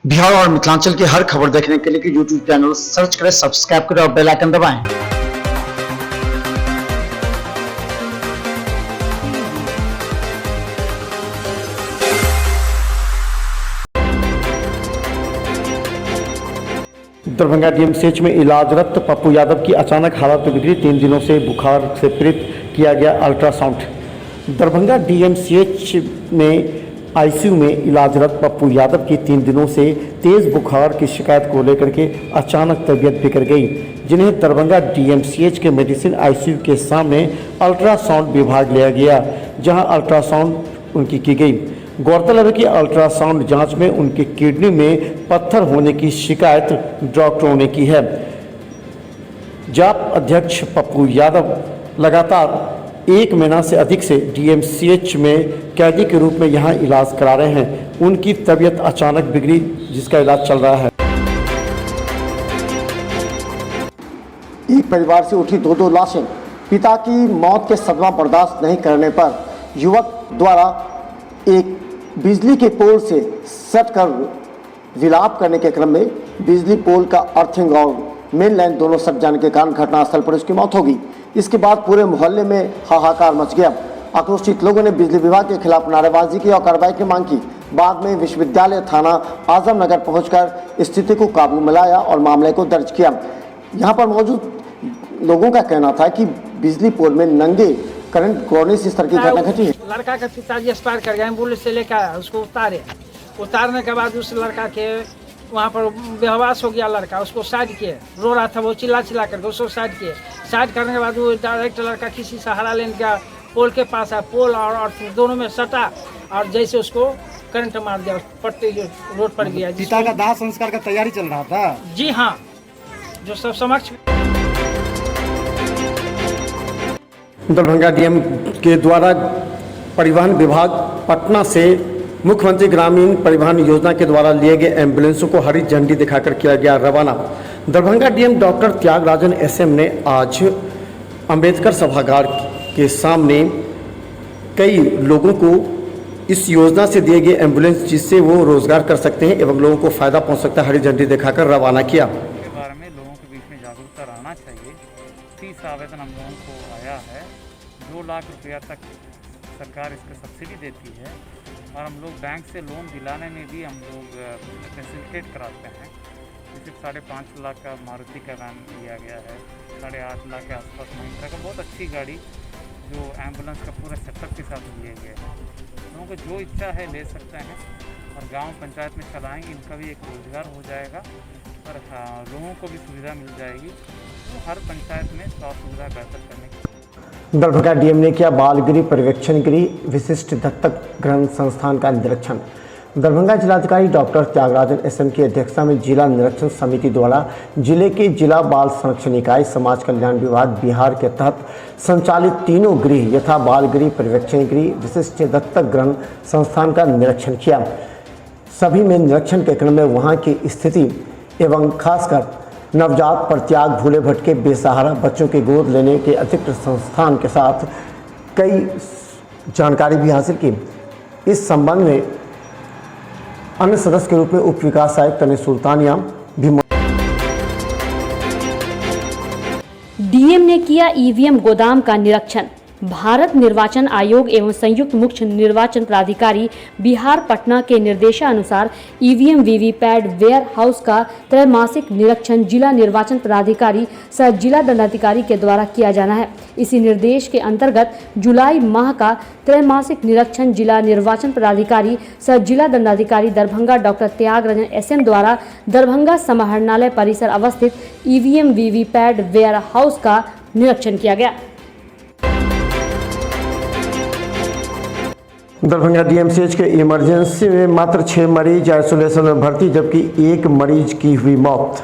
बिहार और मिथिलांचल की हर खबर देखने के लिए यूट्यूब चैनल सर्च करें, सब्सक्राइब करें और बेल आइकन दबाएं। दरभंगा डीएमसीएच में इलाजरत पप्पू यादव की अचानक हालत बिगड़ी। 3 दिनों से बुखार से पीड़ित, किया गया अल्ट्रासाउंड। दरभंगा डीएमसीएच में आईसीयू में इलाजरत पप्पू यादव की 3 दिनों से तेज बुखार की शिकायत को लेकर के अचानक तबीयत बिगड़ गई, जिन्हें दरभंगा डीएमसीएच के मेडिसिन आईसीयू के सामने अल्ट्रासाउंड विभाग लिया गया, जहां अल्ट्रासाउंड उनकी की गई। गौरतलब है कि अल्ट्रासाउंड जांच में उनकी किडनी में पत्थर होने की शिकायत डॉक्टरों ने की है। जाप अध्यक्ष पप्पू यादव लगातार 1 महीना से अधिक से डीएमसीएच में कैदी के रूप में यहां इलाज करा रहे हैं। उनकी तबीयत अचानक बिगड़ी, जिसका इलाज चल रहा है। एक परिवार से उठी 2 लाशें। पिता की मौत के सदमा बर्दाश्त नहीं करने पर युवक द्वारा एक बिजली के पोल से सटकर विलाप करने के क्रम में बिजली पोल का अर्थिंग और मेन लाइन दोनों सट जाने के कारण घटनास्थल पर उसकी मौत हो गई। इसके बाद पूरे मोहल्ले में हाहाकार मच गया। आक्रोशित लोगों ने बिजली विभाग के खिलाफ नारेबाजी की और कार्रवाई की मांग की। बाद में विश्वविद्यालय थाना आजमनगर पहुंचकर स्थिति को काबू में लाया और मामले को दर्ज किया। यहां पर मौजूद लोगों का कहना था कि बिजली पोल में नंगे करंट गिरने से इस तरह की घटना घटी है। लड़का का पिताजी एक्सपायर कर गया, एम्बुलेंस से लेकर उसको उतारने के बाद उस लड़का के वहाँ पर बेहवास हो गया। लड़का उसको साइड किए, रो रहा था वो, चिल्ला करके उसको साइड किए। साइड करने के बाद वो डायरेक्ट लड़का किसी सहारा लेने गया, पोल के पास है, पोल और दोनों में सटा और जैसे उसको करंट मार दिया, पट्टी रोड पर गया। पिता का दाह संस्कार का तैयारी चल रहा था। जी हाँ, जो सब समक्ष दरभंगा डीएम के द्वारा परिवहन विभाग पटना से मुख्यमंत्री ग्रामीण परिवहन योजना के द्वारा लिए गए एम्बुलेंसों को हरी झंडी दिखाकर किया गया रवाना। Darbhanga DM doctor Tyagarajan SM ने आज अंबेडकर सभागार के सामने कई लोगों को इस योजना से दिए गए एम्बुलेंस, जिससे वो रोजगार कर सकते हैं एवं लोगों को फायदा पहुंच सकता है, हरी झंडी दिखाकर रवाना किया। के बारे में लोगों के बीच में जागरूकता रहना चाहिए। 30 आवेदन हम लोगों को आया है। 2 लाख रुपया तक सरकार इसका सब्सिडी देती है और हम लोग बैंक से लोन दिलाने में भी हम लोग फैसिलिटेट कराते हैं। जैसे 5.5 लाख का मारुति का वैन दिया गया है, 8.5 लाख के आसपास महिंद्रा का बहुत अच्छी गाड़ी जो एम्बुलेंस का पूरा सेटअप के साथ दिए गए हैं। लोगों को जो इच्छा है ले सकते हैं और गांव पंचायत में चलाएंगे, इनका भी एक रोजगार हो जाएगा और लोगों को भी सुविधा मिल जाएगी। तो हर पंचायत में स्वास्थ्य सुविधा बेहतर करने की। दरभंगा डीएम ने किया बालगिरी पर्यवेक्षण गृह विशिष्ट दत्तक ग्रहण संस्थान का निरीक्षण। दरभंगा जिलाधिकारी डॉक्टर त्यागराजन एसएम की अध्यक्षता में जिला निरीक्षण समिति द्वारा जिले के जिला बाल संरक्षण इकाई समाज कल्याण विभाग बिहार के तहत संचालित तीनों गृह यथा बालगिरी पर्यवेक्षण गृह विशिष्ट दत्तक ग्रहण संस्थान का निरीक्षण किया। सभी में निरीक्षण के क्रम में वहाँ की स्थिति एवं खासकर नवजात परित्याग भूले भटके बेसहारा बच्चों के गोद लेने के अतिरिक्त संस्थान के साथ कई जानकारी भी हासिल की। इस संबंध में अन्य सदस्य के रूप में उप विकास आयुक्त तने सुल्तानिया भी। डीएम ने किया ईवीएम गोदाम का निरीक्षण। भारत निर्वाचन आयोग एवं संयुक्त मुख्य निर्वाचन प्राधिकारी बिहार पटना के निर्देशानुसार ईवीएम वीवीपैट वेयर हाउस का त्रैमासिक निरीक्षण जिला निर्वाचन प्राधिकारी सह जिला दंडाधिकारी के द्वारा किया जाना है। इसी निर्देश के अंतर्गत जुलाई माह का त्रैमासिक निरीक्षण जिला निर्वाचन प्राधिकारी सह जिला दंडाधिकारी दरभंगा डॉक्टर त्यागराजन एसएम द्वारा दरभंगा समाहरणालय परिसर अवस्थित ईवीएम वीवीपैट वेयर हाउस का निरीक्षण किया गया। दरभंगा डीएमसीएच के इमरजेंसी में मात्र 6 मरीज आइसोलेशन में भर्ती, जबकि 1 मरीज की हुई मौत।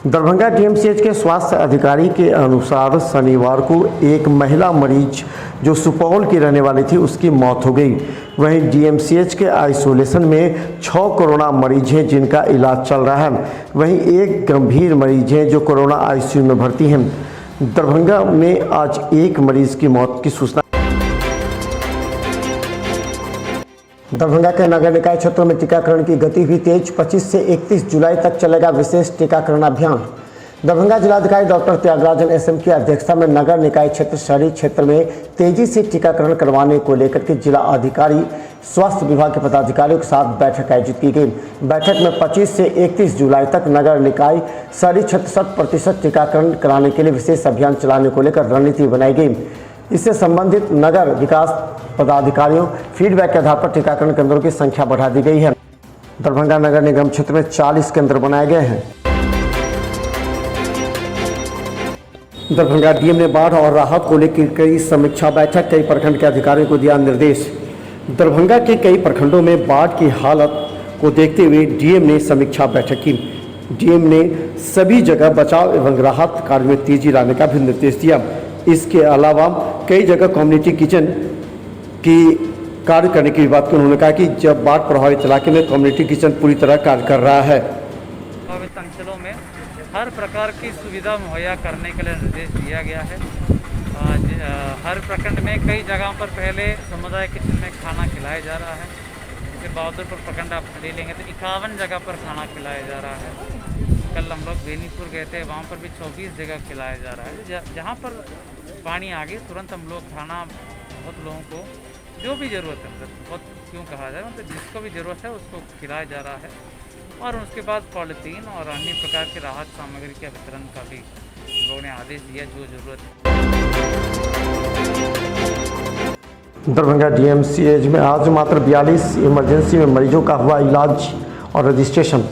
दरभंगा डीएमसीएच के स्वास्थ्य अधिकारी के अनुसार शनिवार को एक महिला मरीज जो सुपौल की रहने वाली थी उसकी मौत हो गई। वहीं डीएमसीएच के आइसोलेशन में 6 कोरोना मरीज हैं जिनका इलाज चल रहा है। वहीं 1 गंभीर मरीज हैं जो कोरोना आईसीयू में भर्ती हैं। दरभंगा में आज 1 मरीज की मौत की सूचना। दरभंगा के नगर निकाय क्षेत्रों में टीकाकरण की गति हुई तेज। 25 से 31 जुलाई तक चलेगा विशेष टीकाकरण अभियान। दरभंगा जिलाधिकारी डॉक्टर त्यागराजन एसएम की अध्यक्षता में नगर निकाय क्षेत्र शहरी क्षेत्र में तेजी से टीकाकरण करवाने को लेकर के जिला अधिकारी स्वास्थ्य विभाग के पदाधिकारियों के साथ बैठक आयोजित की गई। बैठक में 25 से 31 जुलाई तक नगर निकाय शहरी क्षेत्र 100% टीकाकरण कराने के लिए विशेष अभियान चलाने को लेकर रणनीति बनाई गई। इससे संबंधित नगर विकास पदाधिकारियों फीडबैक के आधार पर टीकाकरण केंद्रों की संख्या बढ़ा दी गई है। दरभंगा नगर निगम क्षेत्र में 40 केंद्र बनाए गए हैं। दरभंगा डीएम ने बाढ़ और राहत को लेकर कई समीक्षा बैठक, कई प्रखंड के अधिकारियों को दिया निर्देश। दरभंगा के कई प्रखंडों में बाढ़ की हालत को देखते हुए डीएम ने समीक्षा बैठक की। डीएम ने सभी जगह बचाव एवं राहत कार्य में तेजी लाने का भी निर्देश दिया। इसके अलावा कई जगह कम्युनिटी किचन की कार्य करने की बात की उन्होंने कहा कि जब बाढ़ प्रभावित इलाके में कम्युनिटी किचन पूरी तरह कार्य कर रहा है। प्रभावित अंचलों में हर प्रकार की सुविधा मुहैया करने के लिए निर्देश दिया गया है। हर प्रखंड में कई जगहों पर पहले समुदाय किचन में खाना खिलाया जा रहा है। जैसे बहादुरपुर प्रखंड आप ले लेंगे तो 51 जगह पर खाना खिलाया जा रहा है। कल हम लोग बेनीपुर गए थे, वहाँ पर भी 24 जगह खिलाया जा रहा है। जहाँ पर पानी आ गई तुरंत हम लोग खाना बहुत लोगों को जो भी ज़रूरत है, मतलब बहुत क्यों कहा जाए, मतलब जिसको भी ज़रूरत है उसको खिलाया जा रहा है। और उसके बाद पॉलीथीन और अन्य प्रकार की राहत सामग्री के वितरण का भी लोगों ने आदेश दिया जो ज़रूरत है। दरभंगा डीएमसीएच में आज मात्र 42 इमरजेंसी में मरीजों का हुआ इलाज और रजिस्ट्रेशन।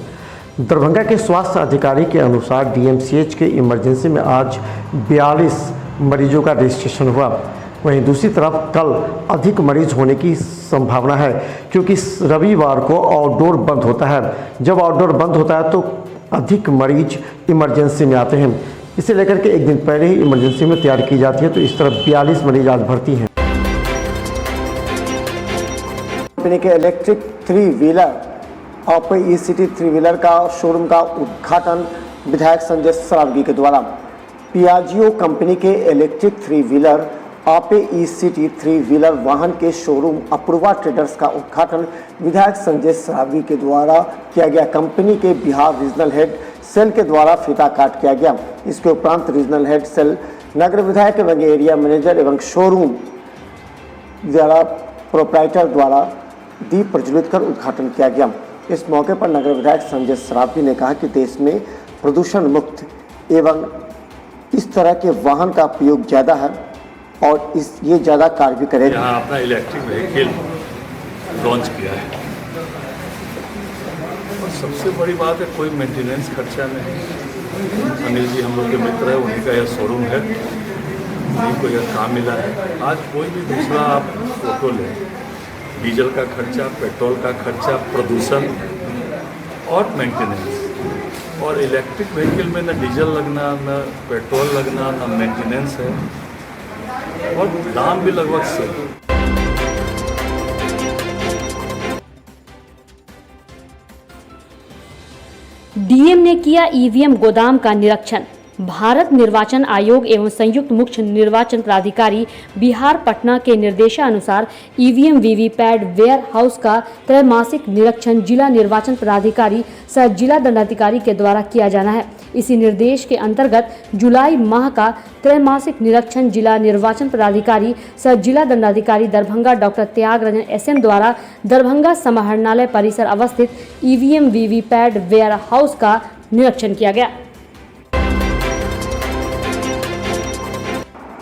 दरभंगा के स्वास्थ्य अधिकारी के अनुसार डीएमसीएच के इमरजेंसी में आज 42 मरीजों का रजिस्ट्रेशन हुआ। वहीं दूसरी तरफ कल अधिक मरीज होने की संभावना है क्योंकि रविवार को आउटडोर बंद होता है। जब आउटडोर बंद होता है तो अधिक मरीज इमरजेंसी में आते हैं। इसे लेकर के एक दिन पहले ही इमरजेंसी में तैयार की जाती है। तो इस तरह 42 मरीज आज भर्ती हैं। कंपनी के इलेक्ट्रिक 3 व्हीलर ऑपे ई-सिटी 3 व्हीलर का शोरूम का उद्घाटन विधायक संजय सरावगी के द्वारा। पियाजियो कंपनी के इलेक्ट्रिक 3 व्हीलर ऑपे ई-सिटी 3 व्हीलर वाहन के शोरूम अपूर्वा ट्रेडर्स का उद्घाटन विधायक संजय सरावगी के द्वारा किया गया। कंपनी के बिहार रीजनल हेड सेल के द्वारा फीता काट किया गया। इसके उपरांत रीजनल हेड सेल नगर विधायक एवं एरिया मैनेजर एवं शोरूम द्वारा प्रोप्राइटर द्वारा दीप प्रज्वलित कर उद्घाटन किया गया। इस मौके पर नगर विधायक संजय सरावगी ने कहा कि देश में प्रदूषण मुक्त एवं इस तरह के वाहन का उपयोग ज़्यादा है और ये ज़्यादा कार्य भी करेगा। यहाँ अपना इलेक्ट्रिक व्हीकल लॉन्च किया है और सबसे बड़ी बात है कोई मेंटेनेंस खर्चा नहीं। अनिल जी हम लोग के मित्र है, उन्हीं का यह शोरूम है, उन्हीं को यह काम मिला है। आज कोई भी दूसरा आप फोटो लें, डीजल का खर्चा, पेट्रोल का खर्चा, प्रदूषण और मेंटेनेंस, और इलेक्ट्रिक व्हीकल में न डीजल लगना, न पेट्रोल लगना, न मेंटेनेंस है और दाम भी लगभग सही। डीएम ने किया ईवीएम गोदाम का निरीक्षण। भारत निर्वाचन आयोग एवं संयुक्त मुख्य निर्वाचन प्राधिकारी बिहार पटना के निर्देशानुसार ईवीएम वीवीपैट वेयर हाउस का त्रैमासिक निरीक्षण जिला निर्वाचन पदाधिकारी सह जिला दंडाधिकारी के द्वारा किया जाना है। इसी निर्देश के अंतर्गत जुलाई माह का त्रैमासिक निरीक्षण जिला निर्वाचन पदाधिकारी सह जिला दंडाधिकारी दरभंगा डॉक्टर त्यागराजन एसएम द्वारा दरभंगा समाहरणालय परिसर अवस्थित ईवीएम वीवीपैट वेयर हाउस का निरीक्षण किया गया।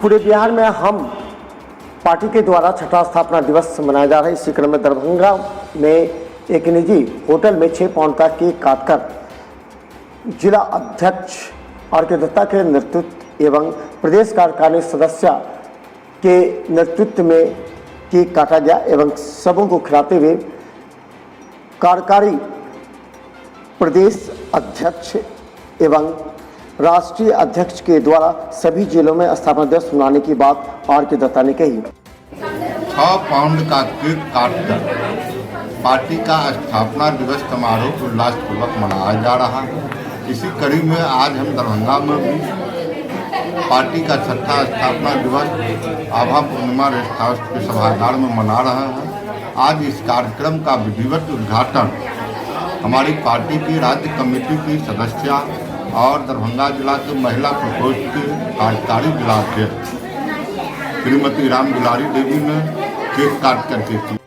पूरे बिहार में हम पार्टी के द्वारा छठा स्थापना दिवस मनाया जा रहा है। इसी क्रम में दरभंगा में एक निजी होटल में 6 पाउंड का केक काटकर जिला अध्यक्ष आर के दत्ता के नेतृत्व एवं प्रदेश कार्यकारिणी सदस्य के नेतृत्व में केक काटा गया एवं सबों को खिलाते हुए कार्यकारी प्रदेश अध्यक्ष एवं राष्ट्रीय अध्यक्ष के द्वारा सभी जिलों में स्थापना दिवस मनाने की बात आर के दत्ता ने कही। 6 पाउंड का केक काटकर पार्टी का स्थापना दिवस समारोह उल्लासपूर्वक मनाया जा रहा है। इसी कड़ी में आज हम दरभंगा में भी पार्टी का छठा स्थापना दिवस आभा पूर्णिमा रेस्ट हाउस के सभागार में मना रहे हैं। आज इस कार्यक्रम का विधिवत उद्घाटन हमारी पार्टी की राज्य कमेटी की सदस्या और दरभंगा जिला के महिला प्रकोष्ठ के कार्यकारी जिलाध्यक्ष श्रीमती राम दुलारी देवी ने केक काट करके की।